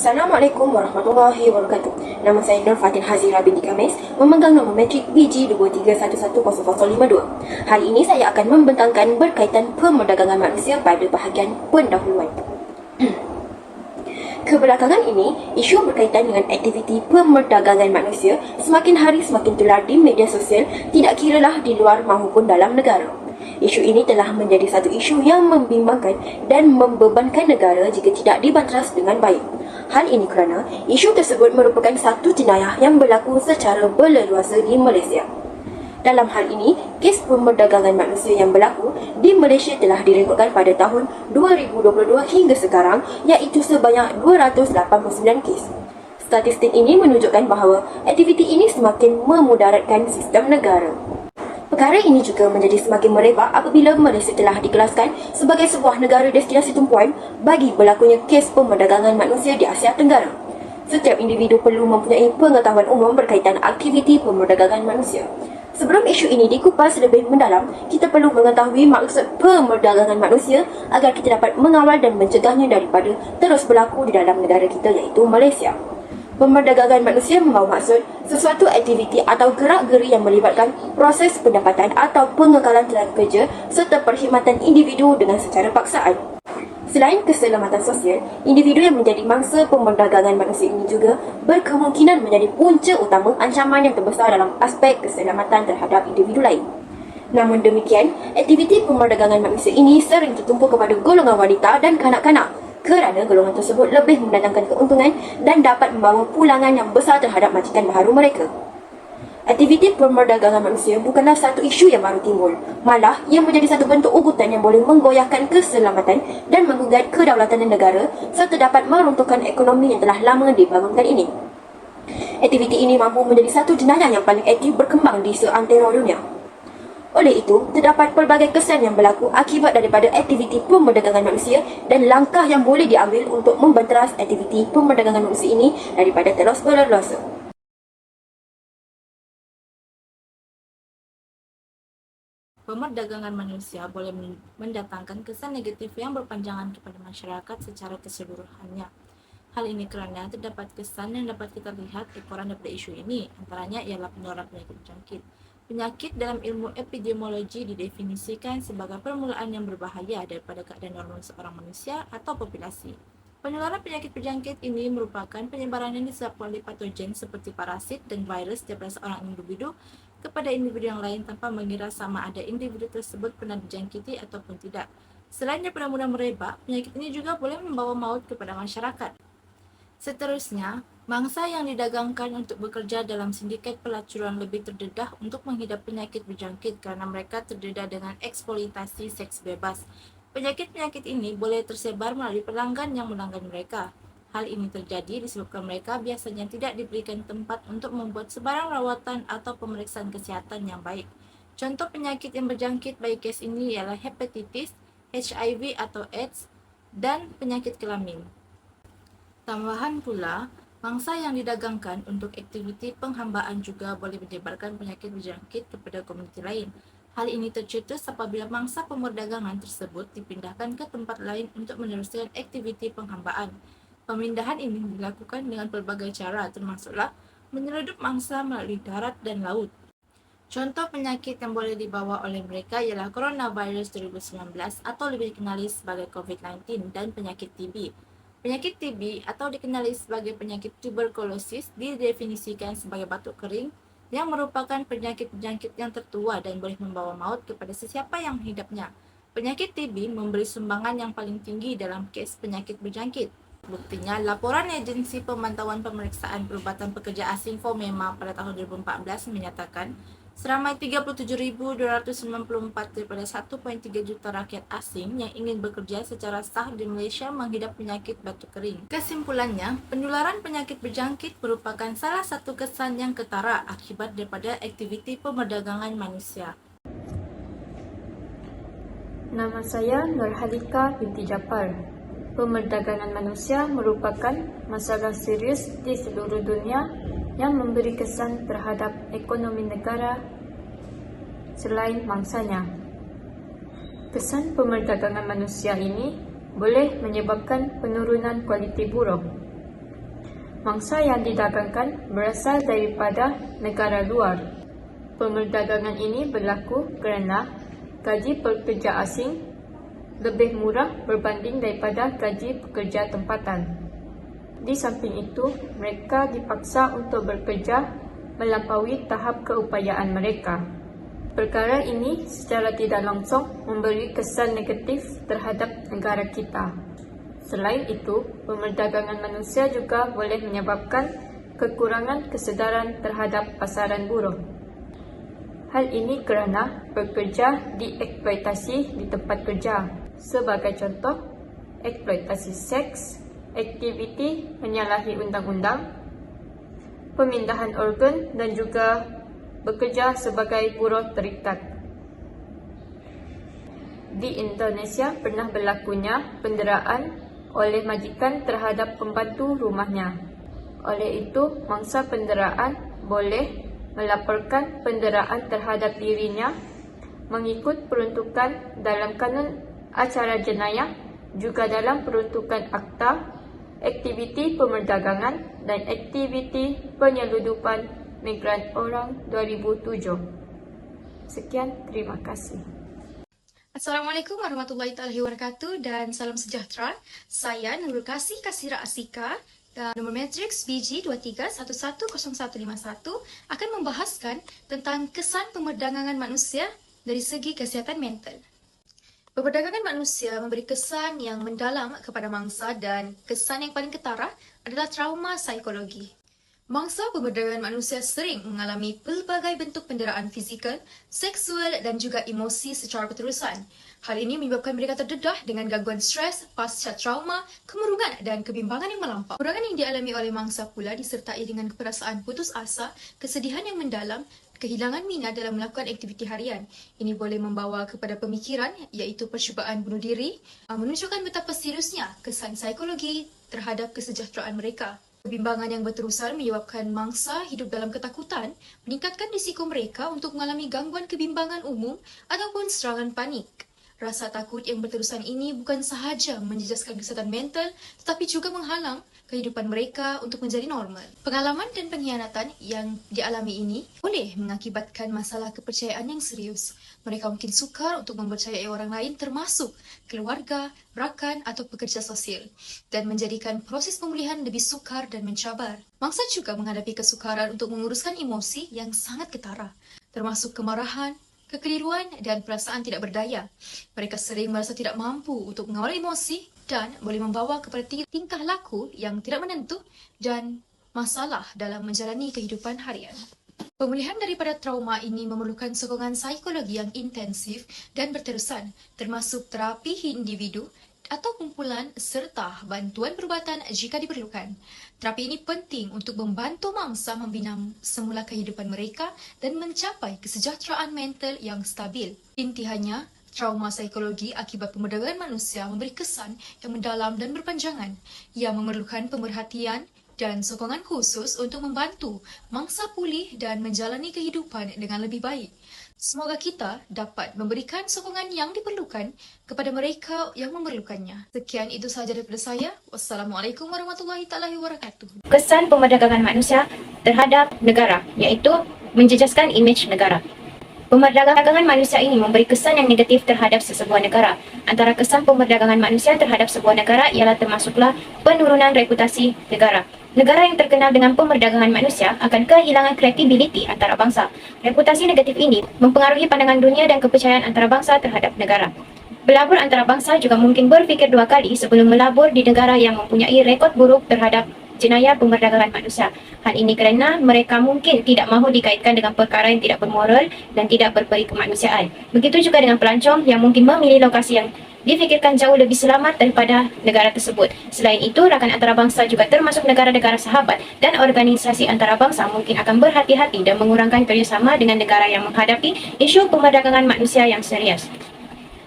Assalamualaikum warahmatullahi wabarakatuh. Nama saya Nur Fatin Hazira binti Kamis, memegang nombor metrik BG23110052. Hari ini saya akan membentangkan berkaitan pemerdagangan manusia pada bahagian pendahuluan. Kebelakangan ini, isu berkaitan dengan aktiviti pemerdagangan manusia semakin hari semakin tular di media sosial, tidak kiralah di luar maupun dalam negara. Isu ini telah menjadi satu isu yang membimbangkan dan membebankan negara jika tidak dibanteras dengan baik. Hal ini kerana isu tersebut merupakan satu jenayah yang berlaku secara berleluasa di Malaysia. Dalam hal ini, kes pemerdagangan manusia yang berlaku di Malaysia telah direkodkan pada tahun 2022 hingga sekarang, iaitu sebanyak 289 kes. Statistik ini menunjukkan bahawa aktiviti ini semakin memudaratkan sistem negara. Perkara ini juga menjadi semakin merebak apabila Malaysia telah dikelaskan sebagai sebuah negara destinasi tumpuan bagi berlakunya kes pemerdagangan manusia di Asia Tenggara. Setiap individu perlu mempunyai pengetahuan umum berkaitan aktiviti pemerdagangan manusia. Sebelum isu ini dikupas lebih mendalam, kita perlu mengetahui maksud pemerdagangan manusia agar kita dapat mengawal dan mencegahnya daripada terus berlaku di dalam negara kita, iaitu Malaysia. Pemerdagangan manusia membawa maksud sesuatu aktiviti atau gerak-geri yang melibatkan proses pendapatan atau pengekalan tenaga kerja serta perkhidmatan individu dengan secara paksaan. Selain keselamatan sosial, individu yang menjadi mangsa pemerdagangan manusia ini juga berkemungkinan menjadi punca utama ancaman yang terbesar dalam aspek keselamatan terhadap individu lain. Namun demikian, aktiviti pemerdagangan manusia ini sering tertumpu kepada golongan wanita dan kanak-kanak kerana golongan tersebut lebih mendatangkan keuntungan dan dapat membawa pulangan yang besar terhadap majikan baharu mereka. Aktiviti pemerdagangan manusia bukanlah satu isu yang baru timbul. Malah, ia menjadi satu bentuk ugutan yang boleh menggoyahkan keselamatan dan menggugat kedaulatan negara serta dapat meruntuhkan ekonomi yang telah lama dibangunkan ini. Aktiviti ini mampu menjadi satu jenayah yang paling aktif berkembang di seantero dunia. Oleh itu, terdapat pelbagai kesan yang berlaku akibat daripada aktiviti pemerdagangan manusia dan langkah yang boleh diambil untuk membanteras aktiviti pemerdagangan manusia ini daripada terus berleluasa. Pemerdagangan manusia boleh mendatangkan kesan negatif yang berpanjangan kepada masyarakat secara keseluruhannya. Hal ini kerana terdapat kesan yang dapat kita lihat ekoran daripada isu ini, antaranya ialah penularan penyakit berjangkit. Penyakit dalam ilmu epidemiologi didefinisikan sebagai permulaan yang berbahaya daripada keadaan normal seorang manusia atau populasi. Penularan penyakit berjangkit ini merupakan penyebaran yang disebabkan oleh patogen seperti parasit dan virus daripada seorang individu kepada individu yang lain tanpa mengira sama ada individu tersebut pernah dijangkiti ataupun tidak. Selain daripada mudah merebak, penyakit ini juga boleh membawa maut kepada masyarakat. Seterusnya, mangsa yang didagangkan untuk bekerja dalam sindiket pelacuran lebih terdedah untuk menghidap penyakit berjangkit kerana mereka terdedah dengan eksploitasi seks bebas. Penyakit-penyakit ini boleh tersebar melalui pelanggan yang melanggan mereka. Hal ini terjadi disebabkan mereka biasanya tidak diberikan tempat untuk membuat sebarang rawatan atau pemeriksaan kesihatan yang baik. Contoh penyakit yang berjangkit bagi kes ini ialah hepatitis, HIV atau AIDS, dan penyakit kelamin. Tambahan pula, mangsa yang didagangkan untuk aktiviti penghambaan juga boleh menyebarkan penyakit berjangkit kepada komuniti lain. Hal ini tercetus apabila mangsa pemerdagangan tersebut dipindahkan ke tempat lain untuk meneruskan aktiviti penghambaan. Pemindahan ini dilakukan dengan pelbagai cara, termasuklah menyeludup mangsa melalui darat dan laut. Contoh penyakit yang boleh dibawa oleh mereka ialah coronavirus 2019 atau lebih dikenali sebagai COVID-19 dan penyakit TB. Penyakit TB atau dikenali sebagai penyakit tuberkulosis didefinisikan sebagai batuk kering yang merupakan penyakit berjangkit yang tertua dan boleh membawa maut kepada sesiapa yang menghidapnya. Penyakit TB memberi sumbangan yang paling tinggi dalam kes penyakit berjangkit. Buktinya, laporan Agensi Pemantauan Pemeriksaan Perubatan Pekerja Asing FOMEMA pada tahun 2014 menyatakan seramai 37.294 daripada 1.3 juta rakyat asing yang ingin bekerja secara sah di Malaysia menghidap penyakit batuk kering. Kesimpulannya, penularan penyakit berjangkit merupakan salah satu kesan yang ketara akibat daripada aktiviti pemerdagangan manusia. Nama saya Nurhalika binti Japar. Pemerdagangan manusia merupakan masalah serius di seluruh dunia yang memberi kesan terhadap ekonomi negara selain mangsanya. Kesan pemerdagangan manusia ini boleh menyebabkan penurunan kualiti buruk. mangsa yang didagangkan berasal daripada negara luar. Pemerdagangan ini berlaku kerana gaji pekerja asing lebih murah berbanding daripada gaji pekerja tempatan. Di samping itu, mereka dipaksa untuk bekerja melampaui tahap keupayaan mereka. Perkara ini secara tidak langsung memberi kesan negatif terhadap negara kita. Selain itu, pemerdagangan manusia juga boleh menyebabkan kekurangan kesedaran terhadap pasaran buruh. Hal ini kerana pekerja dieksploitasi di tempat kerja. Sebagai contoh, eksploitasi seks, aktiviti menyalahi undang-undang, pemindahan organ dan juga bekerja sebagai buruh terikat. Di Indonesia pernah berlakunya penderaan oleh majikan terhadap pembantu rumahnya. Oleh itu, mangsa penderaan boleh melaporkan penderaan terhadap dirinya mengikut peruntukan dalam kanun acara jenayah, juga dalam peruntukan akta, aktiviti pemerdagangan dan aktiviti penyeludupan migran orang 2007. Sekian, terima kasih. Assalamualaikum warahmatullahi wabarakatuh dan salam sejahtera. Saya Nurul Kasih Kasira Asika dan nomor matriks BG 23110151 akan membahaskan tentang kesan pemerdagangan manusia dari segi kesihatan mental. Pemerdagangan manusia memberi kesan yang mendalam kepada mangsa dan kesan yang paling ketara adalah trauma psikologi. Mangsa pemerdagangan manusia sering mengalami pelbagai bentuk penderaan fizikal, seksual dan juga emosi secara berterusan. Hal ini menyebabkan mereka terdedah dengan gangguan stres, pasca trauma, kemurungan dan kebimbangan yang melampau. Kekurangan yang dialami oleh mangsa pula disertai dengan perasaan putus asa, kesedihan yang mendalam, kehilangan minat dalam melakukan aktiviti harian. Ini boleh membawa kepada pemikiran iaitu percubaan bunuh diri, menunjukkan betapa seriusnya kesan psikologi terhadap kesejahteraan mereka. Kebimbangan yang berterusan menyebabkan mangsa hidup dalam ketakutan, meningkatkan risiko mereka untuk mengalami gangguan kebimbangan umum ataupun serangan panik. Rasa takut yang berterusan ini bukan sahaja menjejaskan kesihatan mental, tetapi juga menghalang kehidupan mereka untuk menjadi normal. Pengalaman dan pengkhianatan yang dialami ini boleh mengakibatkan masalah kepercayaan yang serius. Mereka mungkin sukar untuk mempercayai orang lain termasuk keluarga, rakan atau pekerja sosial dan menjadikan proses pemulihan lebih sukar dan mencabar. Mangsa juga menghadapi kesukaran untuk menguruskan emosi yang sangat ketara, termasuk kemarahan, kekeliruan dan perasaan tidak berdaya. Mereka sering merasa tidak mampu untuk mengawal emosi dan boleh membawa kepada tingkah laku yang tidak menentu dan masalah dalam menjalani kehidupan harian. Pemulihan daripada trauma ini memerlukan sokongan psikologi yang intensif dan berterusan, termasuk terapi individu atau kumpulan serta bantuan perubatan jika diperlukan. Terapi ini penting untuk membantu mangsa membina semula kehidupan mereka dan mencapai kesejahteraan mental yang stabil. Intihannya, trauma psikologi akibat pemerdagangan manusia memberi kesan yang mendalam dan berpanjangan. Ia memerlukan pemerhatian dan sokongan khusus untuk membantu mangsa pulih dan menjalani kehidupan dengan lebih baik. Semoga kita dapat memberikan sokongan yang diperlukan kepada mereka yang memerlukannya. Sekian itu sahaja daripada saya. Wassalamualaikum warahmatullahi wabarakatuh. Kesan pemerdagangan manusia terhadap negara, iaitu menjejaskan imej negara. Pemerdagangan manusia ini memberi kesan yang negatif terhadap sesebuah negara. Antara kesan pemerdagangan manusia terhadap sebuah negara ialah termasuklah penurunan reputasi negara. Negara yang terkenal dengan pemerdagangan manusia akan kehilangan kredibiliti antara bangsa. Reputasi negatif ini mempengaruhi pandangan dunia dan kepercayaan antara bangsa terhadap negara. Pelabur antara bangsa juga mungkin berfikir dua kali sebelum melabur di negara yang mempunyai rekod buruk terhadap jenayah pemerdagangan manusia. Hal ini kerana mereka mungkin tidak mahu dikaitkan dengan perkara yang tidak bermoral dan tidak berperi kemanusiaan. Begitu juga dengan pelancong yang mungkin memilih lokasi yang difikirkan jauh lebih selamat daripada negara tersebut. Selain itu, rakan antarabangsa juga termasuk negara-negara sahabat dan organisasi antarabangsa mungkin akan berhati-hati dan mengurangkan kerjasama dengan negara yang menghadapi isu pemerdagangan manusia yang serius.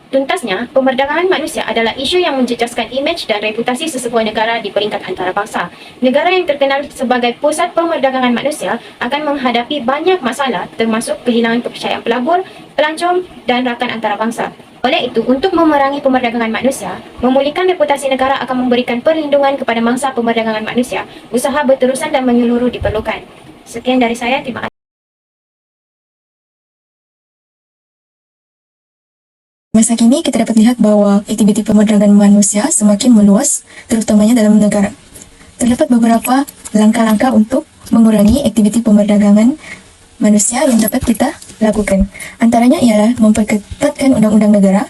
Tuntasnya, pemerdagangan manusia adalah isu yang menjejaskan imej dan reputasi sesebuah negara di peringkat antarabangsa. Negara yang terkenal sebagai pusat pemerdagangan manusia akan menghadapi banyak masalah termasuk kehilangan kepercayaan pelabur, pelancong dan rakan antarabangsa. Oleh itu, untuk memerangi pemerdagangan manusia, memulihkan reputasi negara akan memberikan perlindungan kepada mangsa pemerdagangan manusia, usaha berterusan dan menyeluruh diperlukan. Sekian dari saya, terima kasih. Masa kini kita dapat lihat bahwa aktiviti pemerdagangan manusia semakin meluas, terutamanya dalam negara. Terdapat beberapa langkah-langkah untuk mengurangi aktiviti pemerdagangan manusia yang dapat kita lakukan. Antaranya ialah memperketatkan undang-undang negara,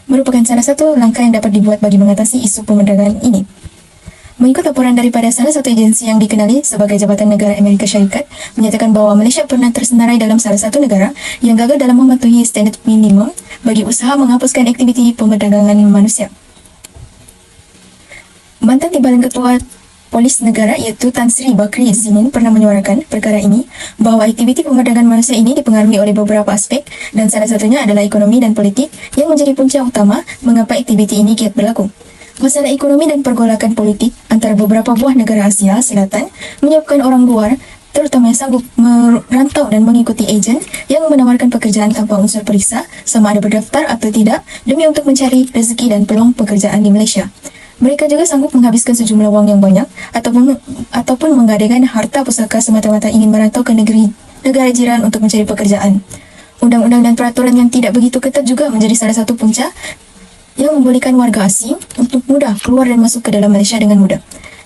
merupakan salah satu langkah yang dapat dibuat bagi mengatasi isu pemerdagangan ini. Mengikut laporan daripada salah satu agensi yang dikenali sebagai Jabatan Negara Amerika Syarikat, menyatakan bahawa Malaysia pernah tersenarai dalam salah satu negara yang gagal dalam mematuhi standard minimum bagi usaha menghapuskan aktiviti pemerdagangan manusia. Mantan Timbalan Ketua Polis Negara iaitu Tan Sri Bakri Zinin pernah menyuarakan perkara ini bahawa aktiviti pemerdagangan manusia ini dipengaruhi oleh beberapa aspek dan salah satunya adalah ekonomi dan politik yang menjadi punca utama mengapa aktiviti ini kiat berlaku. Masalah ekonomi dan pergolakan politik antara beberapa buah negara Asia Selatan menyebabkan orang luar terutama yang sanggup merantau dan mengikuti ejen yang menawarkan pekerjaan tanpa unsur periksa sama ada berdaftar atau tidak demi untuk mencari rezeki dan peluang pekerjaan di Malaysia. Mereka juga sanggup menghabiskan sejumlah wang yang banyak ataupun menggadaikan harta pusaka semata-mata ingin merantau ke negara jiran untuk mencari pekerjaan. Undang-undang dan peraturan yang tidak begitu ketat juga menjadi salah satu punca yang membolehkan warga asing untuk mudah keluar dan masuk ke dalam Malaysia dengan mudah.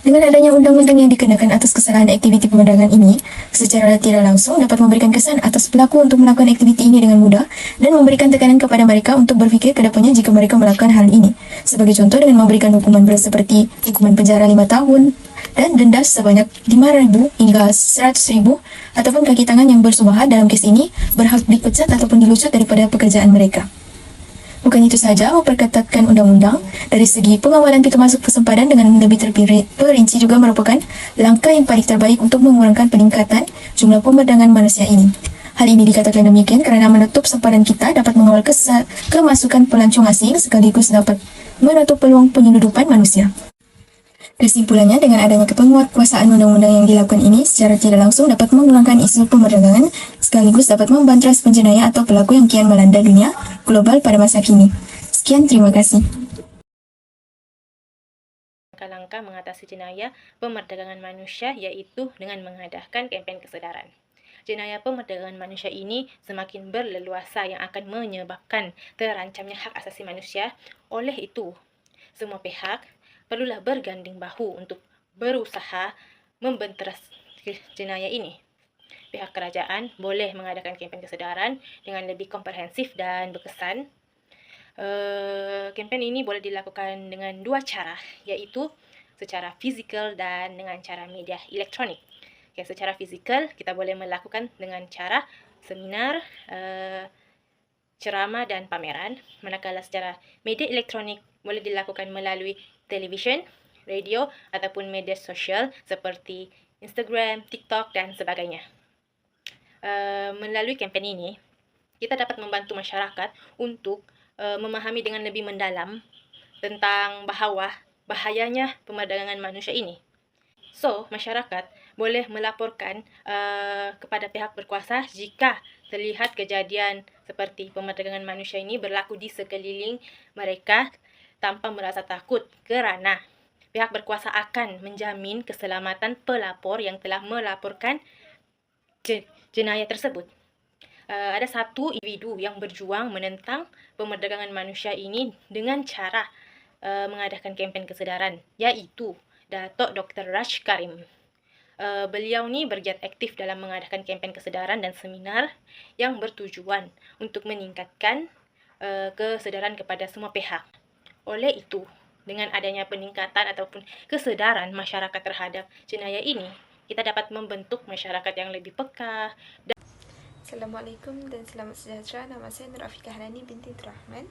Dengan adanya undang-undang yang dikenakan atas kesalahan aktiviti pemerdagangan ini, secara tidak langsung dapat memberikan kesan atas pelaku untuk melakukan aktiviti ini dengan mudah dan memberikan tekanan kepada mereka untuk berfikir ke depannya jika mereka melakukan hal ini. Sebagai contoh dengan memberikan hukuman berat seperti hukuman penjara 5 tahun dan denda sebanyak 5,000 hingga 100,000 ataupun kaki tangan yang bersubahat dalam kes ini berhak dipecat ataupun dilucut daripada pekerjaan mereka. Bukan itu saja, memperketatkan undang-undang dari segi pengawalan pintu masuk persempadan dengan lebih terperinci juga merupakan langkah yang paling terbaik untuk mengurangkan peningkatan jumlah pemerdagangan manusia ini. Hal ini dikatakan demikian kerana menutup sempadan kita dapat mengawal kemasukan pelancong asing sekaligus dapat menutup peluang penyeludupan manusia. Kesimpulannya, dengan adanya kepenguatkuasaan undang-undang yang dilakukan ini secara tidak langsung dapat mengurangkan isu pemerdagangan sekaligus dapat membantras penjenayah atau pelaku yang kian melanda dunia global pada masa kini. Sekian, terima kasih. Langkah-langkah mengatasi jenayah pemerdagangan manusia iaitu dengan mengadakan kempen kesedaran. Jenayah pemerdagangan manusia ini semakin berleluasa yang akan menyebabkan terancamnya hak asasi manusia. Oleh itu, semua pihak perlulah berganding bahu untuk berusaha membentras jenayah ini. Pihak kerajaan boleh mengadakan kempen kesedaran dengan lebih komprehensif dan berkesan. Kempen ini boleh dilakukan dengan dua cara, iaitu secara fizikal dan dengan cara media elektronik. Secara fizikal, kita boleh melakukan dengan cara seminar, ceramah dan pameran. Manakala secara media elektronik boleh dilakukan melalui televisyen, radio ataupun media sosial seperti Instagram, TikTok dan sebagainya. Melalui kempen ini, kita dapat membantu masyarakat untuk memahami dengan lebih mendalam tentang bahayanya pemerdagangan manusia ini. So, masyarakat boleh melaporkan kepada pihak berkuasa jika terlihat kejadian seperti pemerdagangan manusia ini berlaku di sekeliling mereka tanpa merasa takut kerana pihak berkuasa akan menjamin keselamatan pelapor yang telah melaporkan jenayah tersebut. Ada satu individu yang berjuang menentang pemerdagangan manusia ini dengan cara mengadakan kempen kesedaran, iaitu Datuk Dr. Raj Karim. Beliau ni bergiat aktif dalam mengadakan kempen kesedaran dan seminar yang bertujuan untuk meningkatkan kesedaran kepada semua pihak. Oleh itu, dengan adanya peningkatan ataupun kesedaran masyarakat terhadap jenayah ini, kita dapat membentuk masyarakat yang lebih peka. Assalamualaikum dan selamat sejahtera. Nama saya Nur Afiqah Hanani binti Rahman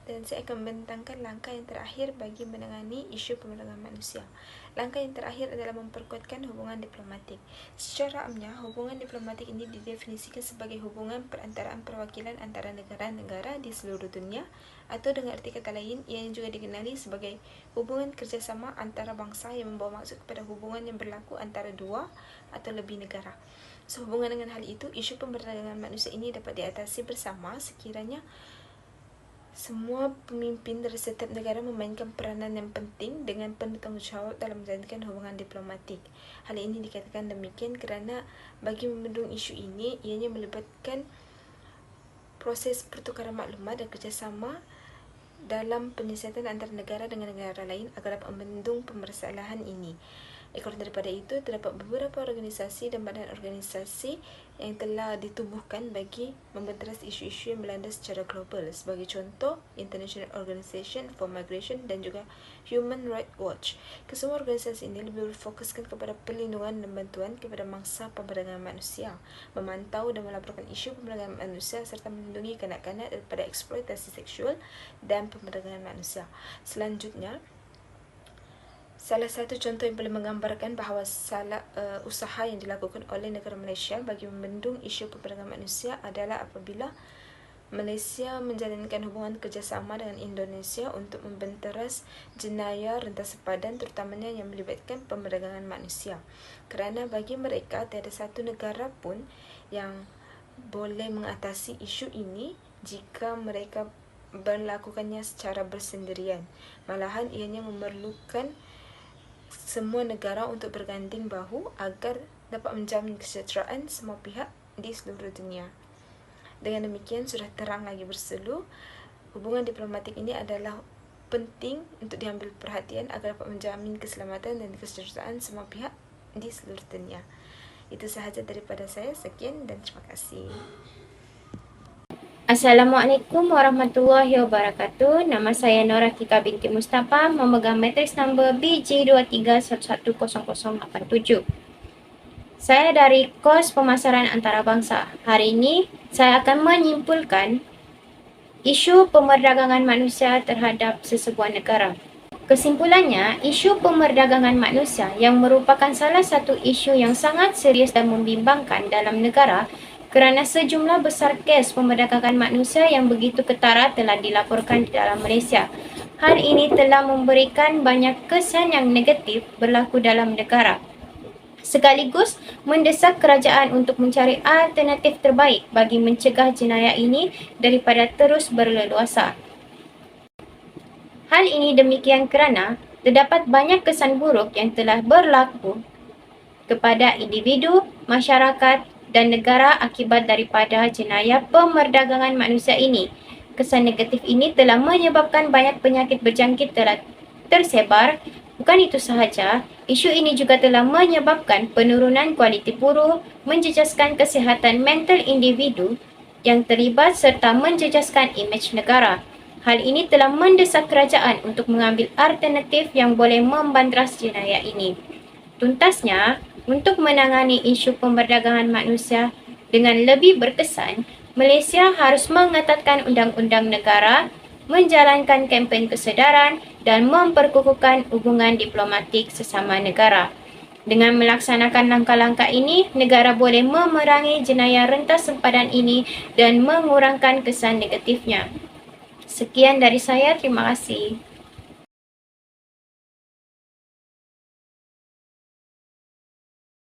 dan saya akan membentangkan langkah yang terakhir bagi menangani isu pemerdagangan manusia. Langkah yang terakhir adalah memperkuatkan hubungan diplomatik. Secara amnya, hubungan diplomatik ini didefinisikan sebagai hubungan perantaraan perwakilan antara negara-negara di seluruh dunia atau dengan arti kata lain, yang juga dikenali sebagai hubungan kerjasama antara bangsa yang membawa maksud kepada hubungan yang berlaku antara dua atau lebih negara. Sehubungan dengan hal itu, isu pemerdagangan manusia ini dapat diatasi bersama sekiranya Semua pemimpin dari setiap negara memainkan peranan yang penting dengan penuh tanggungjawab dalam menjalankan hubungan diplomatik. Hal ini dikatakan demikian kerana bagi membendung isu ini, ianya melibatkan proses pertukaran maklumat dan kerjasama dalam penyiasatan antara negara dengan negara lain agar dapat membendung permasalahan ini. Kurang daripada itu, terdapat beberapa organisasi dan badan organisasi yang telah ditubuhkan bagi membenteras isu-isu yang melanda secara global. Sebagai contoh, International Organization for Migration dan juga Human Rights Watch. Kesemua organisasi ini lebih berfokuskan kepada perlindungan dan bantuan kepada mangsa pemberdagangan manusia, memantau dan melaporkan isu pemberdagangan manusia serta melindungi kanak-kanak daripada eksploitasi seksual dan pemberdagangan manusia. Selanjutnya, salah satu contoh yang boleh menggambarkan bahawa usaha yang dilakukan oleh negara Malaysia bagi membendung isu perdagangan manusia adalah apabila Malaysia menjalankan hubungan kerjasama dengan Indonesia untuk membenteras jenayah rentas sepadan terutamanya yang melibatkan perdagangan manusia. Kerana bagi mereka tiada satu negara pun yang boleh mengatasi isu ini jika mereka melakukannya secara bersendirian. Malahan ianya memerlukan semua negara untuk berganding bahu agar dapat menjamin kesejahteraan semua pihak di seluruh dunia. Dengan demikian, sudah terang lagi berselu, hubungan diplomatik ini adalah penting untuk diambil perhatian agar dapat menjamin keselamatan dan kesejahteraan semua pihak di seluruh dunia. Itu sahaja daripada saya. Sekian dan terima kasih. Assalamualaikum warahmatullahi wabarakatuh. Nama saya Nora Kika binti Mustafa, memegang matriks nombor BJ23110087. Saya dari kos pemasaran antarabangsa. Hari ini saya akan menyimpulkan isu pemerdagangan manusia terhadap sesebuah negara. Kesimpulannya, isu pemerdagangan manusia yang merupakan salah satu isu yang sangat serius dan membimbangkan dalam negara kerana sejumlah besar kes pemerdagangan manusia yang begitu ketara telah dilaporkan di dalam Malaysia. Hal ini telah memberikan banyak kesan yang negatif berlaku dalam negara, sekaligus mendesak kerajaan untuk mencari alternatif terbaik bagi mencegah jenayah ini daripada terus berleluasa. Hal ini demikian kerana terdapat banyak kesan buruk yang telah berlaku kepada individu, masyarakat dan negara akibat daripada jenayah pemerdagangan manusia ini. Kesan negatif ini telah menyebabkan banyak penyakit berjangkit telah tersebar. Bukan itu sahaja, isu ini juga telah menyebabkan penurunan kualiti buruh, menjejaskan kesihatan mental individu yang terlibat serta menjejaskan imej negara. Hal ini telah mendesak kerajaan untuk mengambil alternatif yang boleh membanteras jenayah ini. Tuntasnya, untuk menangani isu pemerdagangan manusia dengan lebih berkesan, Malaysia harus mengetatkan undang-undang negara, menjalankan kempen kesedaran dan memperkukuhkan hubungan diplomatik sesama negara. Dengan melaksanakan langkah-langkah ini, negara boleh memerangi jenayah rentas sempadan ini dan mengurangkan kesan negatifnya. Sekian dari saya, terima kasih.